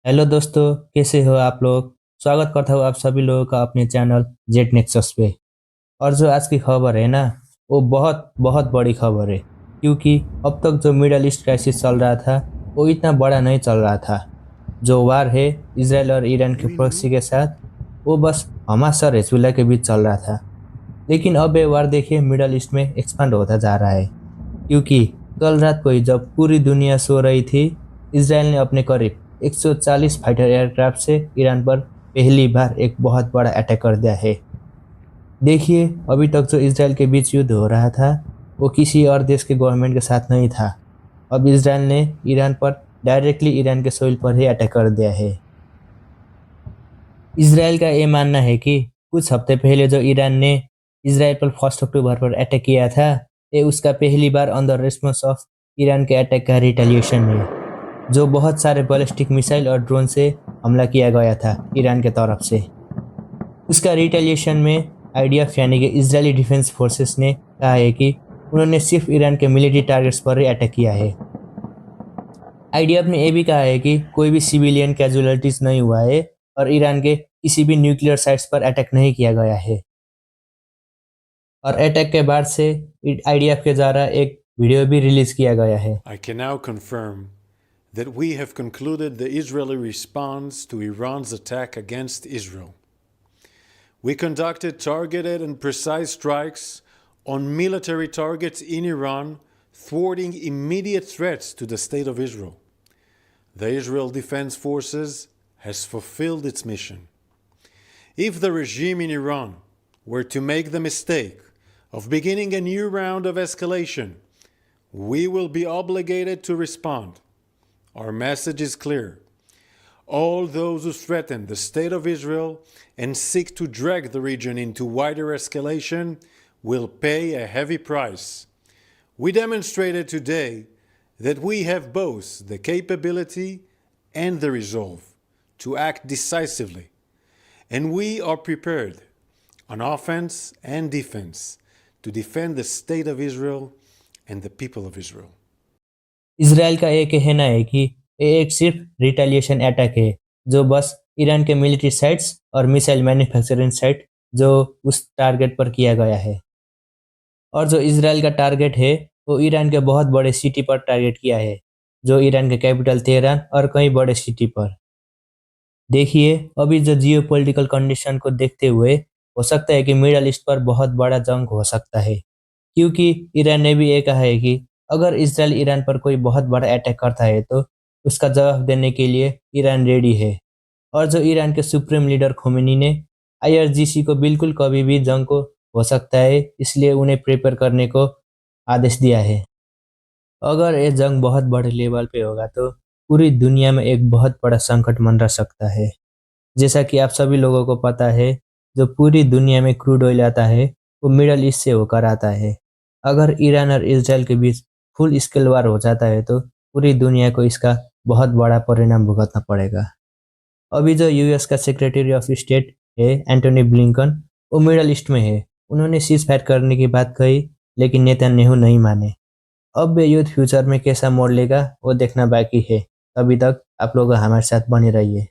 Hello दोस्तों, कैसे हो आप लोग। स्वागत करता हूँ आप सभी लोगों का अपने चैनल जेट नेक्सस पे। और जो आज की खबर है ना, वो बहुत बहुत बड़ी खबर है। क्योंकि अब तक जो मिडल ईस्ट क्राइसिस चल रहा था वो इतना बड़ा नहीं चल रहा था। जो वार है इसराइल और ईरान के प्रॉक्सी के साथ, वो बस हमास और हिजबुल्लाह के बीच चल रहा था। लेकिन अब ये वार देखिए मिडल ईस्ट में एक्सपांड होता जा रहा है। क्योंकि कल रात को ही जब पूरी दुनिया सो रही थी, इसराइल ने अपने करीब 140 फाइटर एयरक्राफ्ट से ईरान पर पहली बार एक बहुत बड़ा अटैक कर दिया है। देखिए, अभी तक जो इसराइल के बीच युद्ध हो रहा था वो किसी और देश के गवर्नमेंट के साथ नहीं था। अब इसराइल ने ईरान पर डायरेक्टली ईरान के सोइल पर ही अटैक कर दिया है। इसराइल का ये मानना है कि कुछ हफ्ते पहले जो ईरान ने इसराइल पर 1 अक्टूबर पर अटैक किया था, ये उसका पहली बार on the response of Iran के अटैक का रिटेलिएशन है। जो बहुत सारे बैलिस्टिक मिसाइल और ड्रोन से हमला किया गया था ईरान के तरफ से। उसका रिटेलिएशन में आईडीएफ यानी कि इजरायली डिफेंस फोर्सेस ने कहा है कि उन्होंने सिर्फ ईरान के मिलिट्री टारगेट्स पर ही अटैक किया है। आईडीएफ ने यह भी कहा है कि कोई भी सिविलियन कैजुअलिटीज नहीं हुआ है और ईरान के किसी भी न्यूक्लियर साइट्स पर अटैक नहीं किया गया है। और अटैक के बाद से आईडीएफ के द्वारा एक वीडियो भी रिलीज किया गया है। I can now confirm that we have concluded the Israeli response to Iran's attack against Israel. We conducted targeted and precise strikes on military targets in Iran, thwarting immediate threats to the state of Israel. The Israel Defense Forces has fulfilled its mission. If the regime in Iran were to make the mistake of beginning a new round of escalation, we will be obligated to respond. Our message is clear. All those who threaten the state of Israel and seek to drag the region into wider escalation will pay a heavy price. We demonstrated today that we have both the capability and the resolve to act decisively, and we are prepared on offense and defense to defend the state of Israel and the people of Israel. Israel का ये कहना है कि ये एक सिर्फ retaliation attack है, जो बस ईरान के मिलिट्री साइट्स और मिसाइल मैन्युफैक्चरिंग साइट जो उस टारगेट पर किया गया है। और जो इसराइल का टारगेट है वो ईरान के बहुत बड़े सिटी पर टारगेट किया है, जो ईरान के कैपिटल तेहरान और कई बड़े सिटी पर। देखिए, अभी जो जियोपॉलिटिकल कंडीशन को देखते हुए हो सकता है कि मिडल ईस्ट पर बहुत बड़ा जंग हो सकता है। क्योंकि ईरान ने भी ये कहा है कि अगर इसराइल ईरान पर कोई बहुत बड़ा अटैक करता है तो उसका जवाब देने के लिए ईरान रेडी है। और जो ईरान के सुप्रीम लीडर खोमेनी ने आईआरजीसी को बिल्कुल कभी भी जंग को हो सकता है, इसलिए उन्हें प्रिपेयर करने को आदेश दिया है। अगर ये जंग बहुत बड़े लेवल पे होगा तो पूरी दुनिया में एक बहुत बड़ा संकट मंडरा सकता है। जैसा कि आप सभी लोगों को पता है, जो पूरी दुनिया में क्रूड ऑयल आता है वो मिडल ईस्ट से होकर आता है। अगर ईरान और इसराइल के बीच फुल स्केल वार हो जाता है तो पूरी दुनिया को इसका बहुत बड़ा परिणाम भुगतना पड़ेगा। अभी जो यूएस का सेक्रेटरी ऑफ स्टेट है एंटोनी ब्लिंकन, वो मिडल ईस्ट में है। उन्होंने सीज फायर करने की बात कही, लेकिन नेतन्याहू नहीं माने। अब ये युद्ध फ्यूचर में कैसा मोड़ लेगा वो देखना बाकी है। तभी तक आप लोग हमारे साथ बने रहिए।